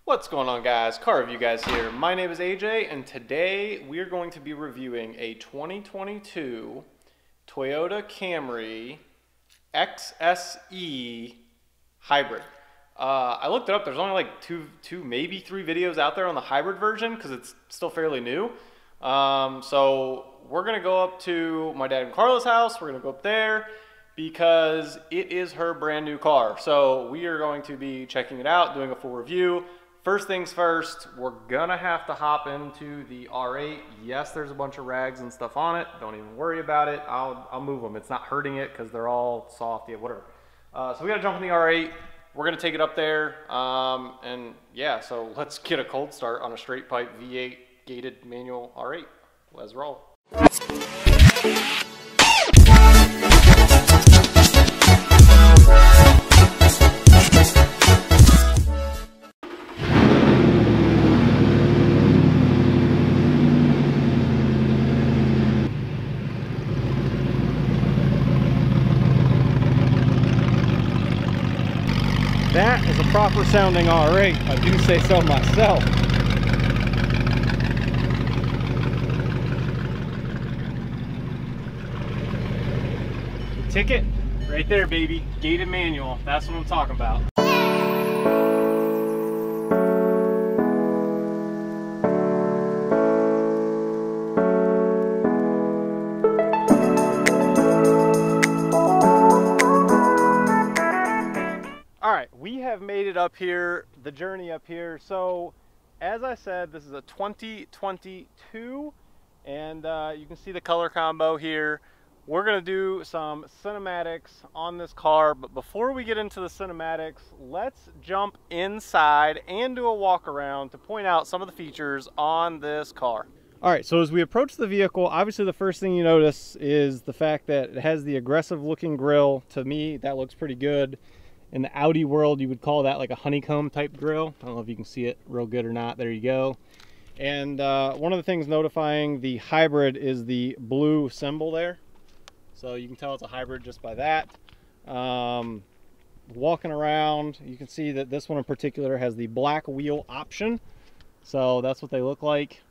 What's going on, guys? Car Review Guys here. My name is AJ, and today we are going to be reviewing a 2022 Toyota Camry XSE hybrid. I looked it up. There's only like two, maybe three videos out there on the hybrid version because it's still fairly new. So we're gonna go up to my dad and Carla's house. We're gonna go up there because it is her brand new car. So we are going to be checking it out, doing a full review. First things first, we're gonna have to hop into the R8. Yes, there's a bunch of rags and stuff on it. Don't even worry about it. I'll move them. It's not hurting it because they're all soft, yeah, whatever. So we gotta jump in the R8. We're gonna take it up there, and yeah, so let's get a cold start on a straight pipe V8 gated manual R8. Let's roll. That is a proper sounding R8, I do say so myself. Ticket, right there, baby. Gated manual, that's what I'm talking about. We have made it up here, the journey up here. So as I said, this is a 2022 and you can see the color combo here. We're gonna do some cinematics on this car, but before we get into the cinematics, let's jump inside and do a walk around to point out some of the features on this car. All right, so as we approach the vehicle, obviously the first thing you notice is the fact that it has the aggressive looking grille. To me, that looks pretty good. In the Audi world, you would call that like a honeycomb type grille. I don't know if you can see it real good or not. There you go. And one of the things notifying the hybrid is the blue symbol there. So you can tell it's a hybrid just by that. Walking around, you can see that this one in particular has the black wheel option. So that's what they look like.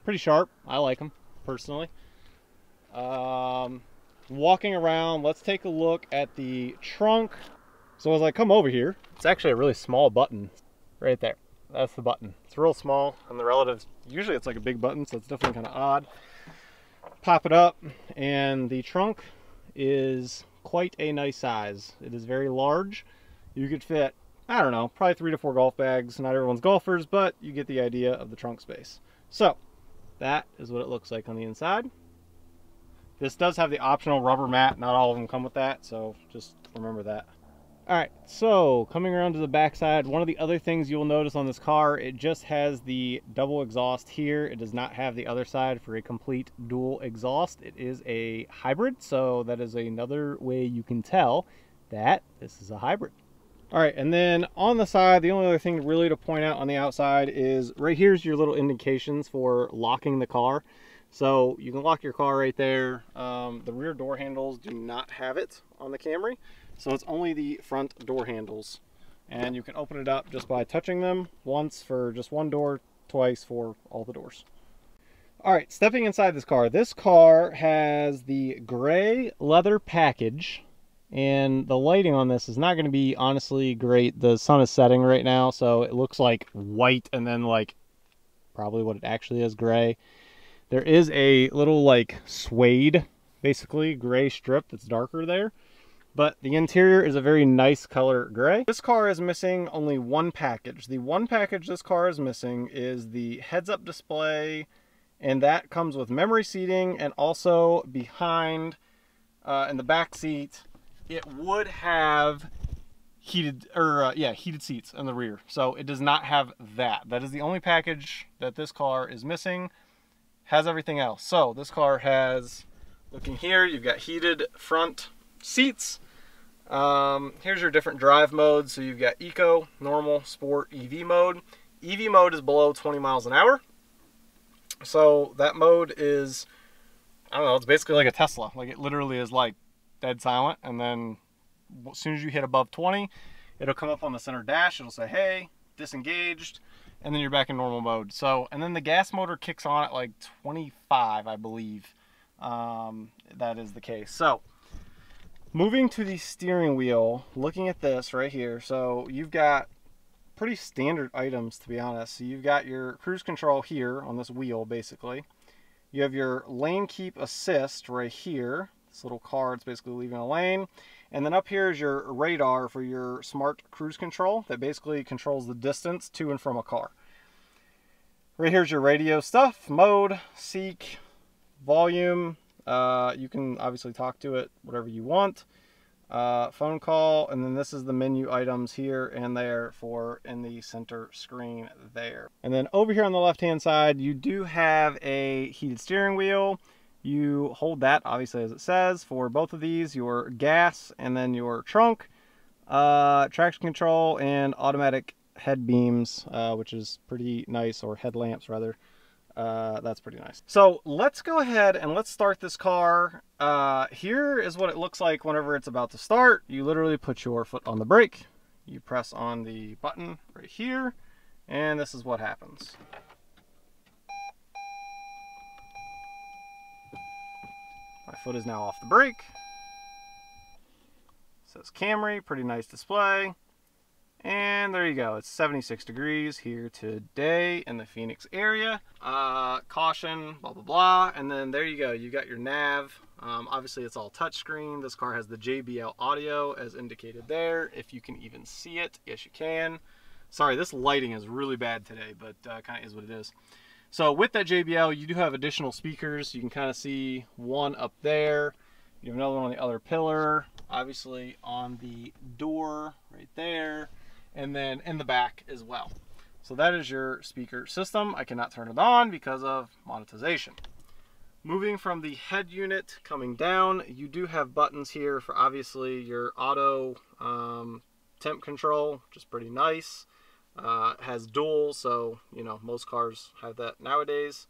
Pretty sharp. I like them personally. Walking around, let's take a look at the trunk. So as I come over here, it's actually a really small button right there. That's the button. It's real small, and the relatives, usually it's like a big button, so it's definitely kind of odd. Pop it up, and the trunk is quite a nice size. It is very large. You could fit, I don't know, probably 3 to 4 golf bags. Not everyone's golfers, but you get the idea of the trunk space. So that is what it looks like on the inside. This does have the optional rubber mat. Not all of them come with that, so just remember that. All right, so coming around to the backside, one of the other things you'll notice on this car, it just has the double exhaust here. It does not have the other side for a complete dual exhaust. It is a hybrid, so that is another way you can tell that this is a hybrid. All right, and then on the side, the only other thing really to point out on the outside is right here's your little indications for locking the car. So you can lock your car right there. The rear door handles do not have it on the Camry. So it's only the front door handles, and you can open it up just by touching them once for just one door, twice for all the doors. All right, stepping inside this car has the gray leather package, and the lighting on this is not going to be honestly great. The sun is setting right now, so it looks like white and then like probably what it actually is, gray. There is a little like suede, basically gray strip that's darker there. But the interior is a very nice color gray. This car is missing only one package. The one package this car is missing is the heads-up display, and that comes with memory seating, and also behind in the back seat, it would have heated seats in the rear. So it does not have that. That is the only package that this car is missing. Has everything else. So this car has, looking here, you've got heated front seats. Here's your different drive modes. So you've got Eco, Normal, Sport, EV mode. EV mode is below 20 miles an hour. So that mode is, I don't know, it's basically like a Tesla. Like it literally is like dead silent. And then as soon as you hit above 20, it'll come up on the center dash. It'll say, hey, disengaged, and then you're back in normal mode. So, and then the gas motor kicks on at like 25, I believe. That is the case. So, moving to the steering wheel, looking at this right here. So, you've got pretty standard items, to be honest. So, you've got your cruise control here on this wheel, basically. You have your lane keep assist right here. This little card, it's basically leaving a lane. And then up here is your radar for your smart cruise control that basically controls the distance to and from a car. Right here's your radio stuff, mode, seek, volume. You can obviously talk to it, whatever you want. Phone call, and then this is the menu items here and there for in the center screen there. And then over here on the left hand side, you do have a heated steering wheel. You hold that, obviously, as it says, for both of these, your gas and then your trunk, traction control, and automatic head beams, which is pretty nice, or headlamps rather. That's pretty nice. So let's go ahead and let's start this car. Here is what it looks like whenever it's about to start. You literally put your foot on the brake, you press on the button right here, and this is what happens. My foot is now off the brake. It says Camry, pretty nice display. And there you go, it's 76 degrees here today in the Phoenix area. Caution, blah, blah, blah. And then there you go, you got your nav. Obviously it's all touchscreen. This car has the JBL audio as indicated there. If you can even see it, yes you can. Sorry, this lighting is really bad today, but kind of is what it is. So with that JBL, you do have additional speakers. You can kind of see one up there. You have another one on the other pillar, obviously on the door right there, and then in the back as well. So that is your speaker system. I cannot turn it on because of monetization. Moving from the head unit coming down, you do have buttons here for obviously your auto temp control, which is pretty nice. Has dual, so you know most cars have that nowadays.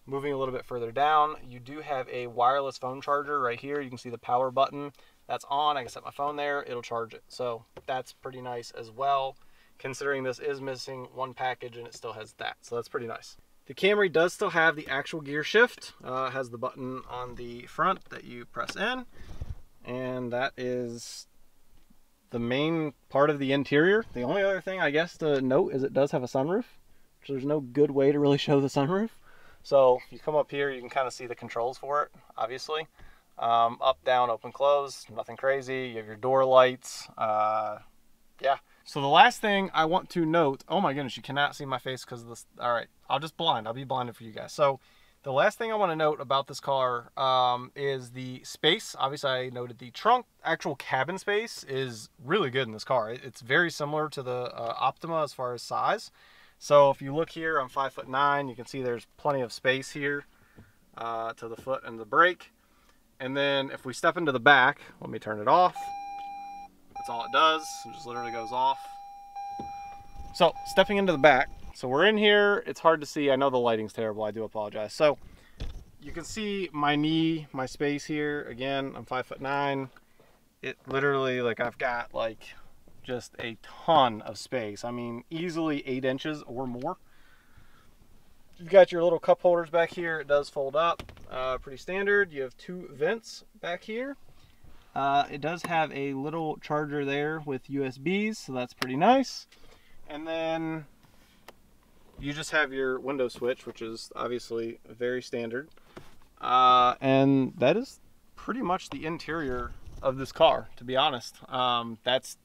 Moving a little bit further down, you do have a wireless phone charger right here. You can see the power button. That's on. I can set my phone there. It'll charge it. So that's pretty nice as well, considering this is missing one package and it still has that. So that's pretty nice. The Camry does still have the actual gear shift. Has the button on the front that you press in. And that is the main part of the interior. The only other thing I guess to note is it does have a sunroof, which there's no good way to really show the sunroof. So if you come up here, you can kind of see the controls for it, obviously. Up, down, open, close, nothing crazy. You have your door lights. Yeah. So the last thing I want to note, oh my goodness, you cannot see my face because of this. All right, I'll be blinded for you guys. So the last thing I want to note about this car is the space. Obviously, I noted the trunk. Actual cabin space is really good in this car. It's very similar to the Optima as far as size. So if you look here, I'm 5'9". You can see there's plenty of space here to the foot and the brake. And then if we step into the back, let me turn it off. That's all it does. It just literally goes off. So stepping into the back. So we're in here. It's hard to see. I know the lighting's terrible. I do apologize. So you can see my knee, my space here. Again, I'm 5'9". It literally, like, I've got like just a ton of space. I mean, easily 8 inches or more. You've got your little cup holders back here. It does fold up, pretty standard. You have 2 vents back here. It does have a little charger there with USBs, so that's pretty nice. And then you just have your window switch, which is obviously very standard. And that is pretty much the interior of this car, to be honest. That's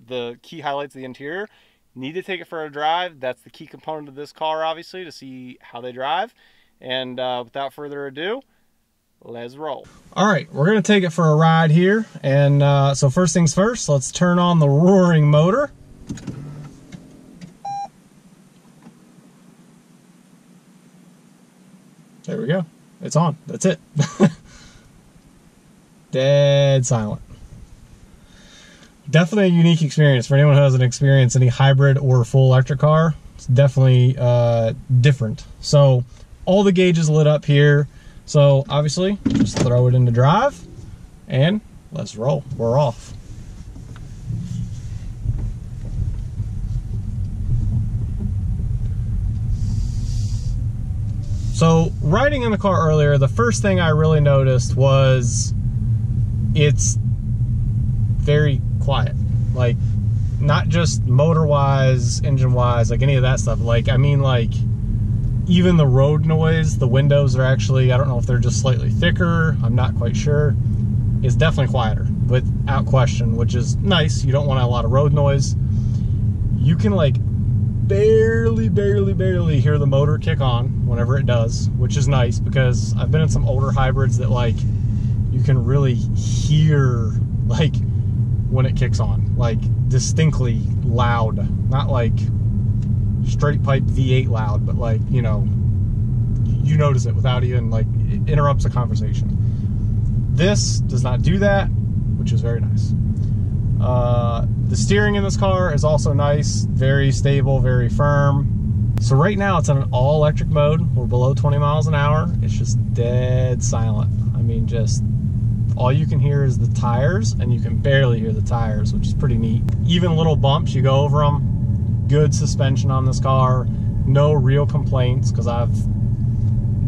the key highlights of the interior. Need to take it for a drive. That's the key component of this car, obviously, to see how they drive. And without further ado, let's roll. All right, we're gonna take it for a ride here. And so first things first, let's turn on the roaring motor. There we go. It's on. That's it. Dead silent. Definitely a unique experience for anyone who hasn't experienced any hybrid or full electric car. It's definitely different. So all the gauges lit up here. So obviously just throw it into drive and let's roll. We're off. So riding in the car earlier, the first thing I really noticed was it's very quiet. Like, not just motor-wise, engine-wise, like any of that stuff. Like, I mean, like, even the road noise, the windows are actually, I don't know if they're just slightly thicker, I'm not quite sure. It's definitely quieter, without question, which is nice. You don't want a lot of road noise. You can, like, barely hear the motor kick on whenever it does, which is nice, because I've been in some older hybrids that, like, you can really hear, like, when it kicks on, like, distinctly loud, not like straight pipe V8 loud, but like, you know, you notice it without even, like, it interrupts a conversation. This does not do that, which is very nice. The steering in this car is also nice, very stable, very firm. So right now it's in an all-electric mode. We're below 20 miles an hour. It's just dead silent. I mean, just all you can hear is the tires, and you can barely hear the tires, which is pretty neat. Even little bumps, you go over them. Good suspension on this car. No real complaints, because I've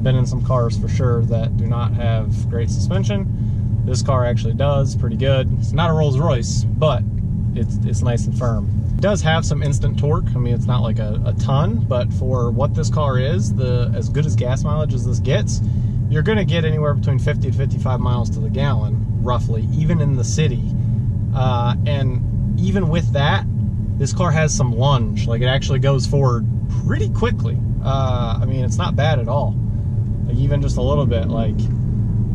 been in some cars for sure that do not have great suspension. This car actually does pretty good. It's not a Rolls Royce, but it's nice and firm. It does have some instant torque. I mean, it's not like a ton, but for what this car is, as good as gas mileage as this gets, you're gonna get anywhere between 50 to 55 miles to the gallon, roughly, even in the city. And even with that, this car has some lunge. Like, it actually goes forward pretty quickly. I mean, it's not bad at all. Like, even just a little bit, like,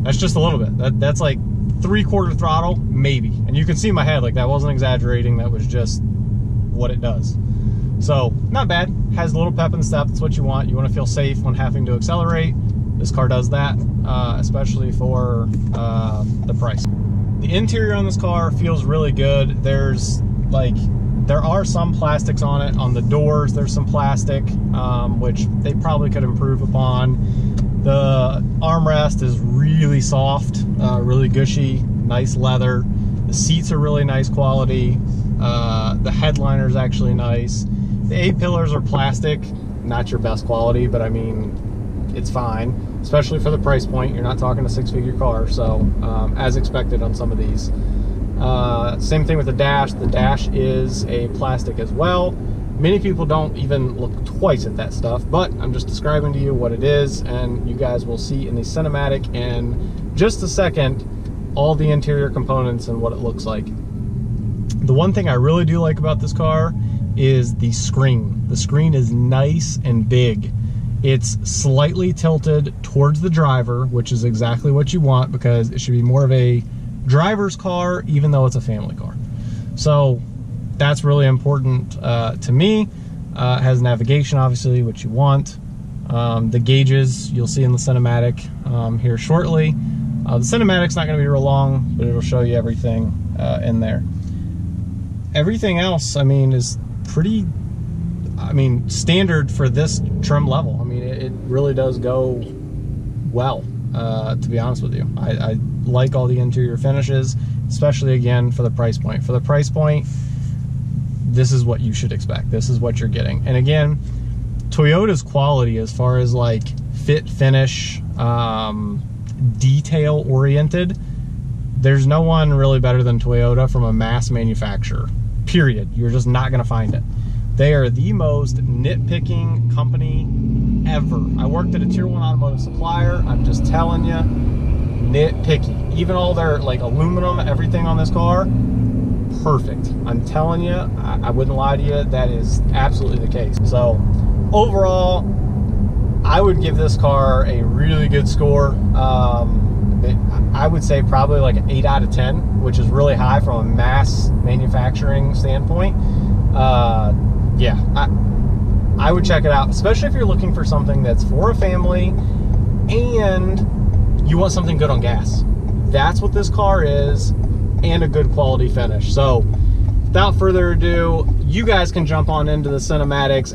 that's just a little bit. That's like 3/4 throttle, maybe. And you can see my head, like, that wasn't exaggerating, that was just what it does. So, not bad. Has a little pep in the step, that's what you want. You want to feel safe when having to accelerate. This car does that, especially for the price. The interior on this car feels really good. There's, like, there are some plastics on it. On the doors, there's some plastic, which they probably could improve upon. The armrest is really soft, really gushy, nice leather. The seats are really nice quality. The headliner is actually nice. The A-pillars are plastic, not your best quality, but I mean, it's fine, especially for the price point. You're not talking a six-figure car, so as expected on some of these. Same thing with the dash. The dash is a plastic as well. Many people don't even look twice at that stuff, but I'm just describing to you what it is, and you guys will see in the cinematic in just a second all the interior components and what it looks like. The one thing I really do like about this car is the screen. The screen is nice and big. It's slightly tilted towards the driver, which is exactly what you want, because it should be more of a driver's car, even though it's a family car. So that's really important to me. It has navigation, obviously, which you want. The gauges you'll see in the cinematic here shortly. The cinematic's not going to be real long, but it'll show you everything in there. Everything else, I mean, is pretty, I mean, standard for this trim level. I mean, it really does go well, to be honest with you. I like all the interior finishes, especially, again, for the price point. For the price point, this is what you should expect. This is what you're getting. And again, Toyota's quality as far as, like, fit, finish, detail oriented, there's no one really better than Toyota from a mass manufacturer, period. You're just not going to find it. They are the most nitpicking company ever. I worked at a tier 1 automotive supplier. I'm just telling you, nitpicky. Even all their, like, aluminum, everything on this car, perfect. I'm telling you, I wouldn't lie to you, that is absolutely the case. So overall, I would give this car a really good score. I would say probably like an 8 out of 10, which is really high from a mass manufacturing standpoint. Yeah, I would check it out, especially if you're looking for something that's for a family and you want something good on gas. That's what this car is, and a good quality finish. So without further ado, you guys can jump on into the cinematics.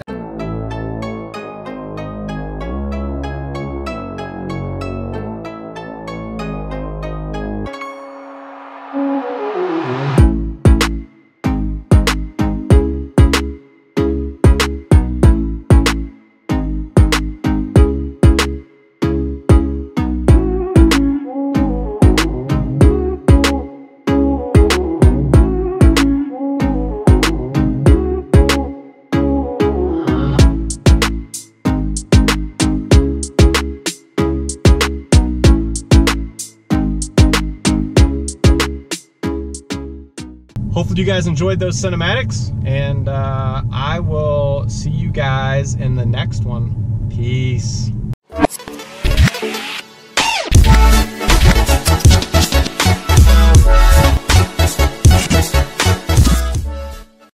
hopefully you guys enjoyed those cinematics, and I will see you guys in the next one. Peace.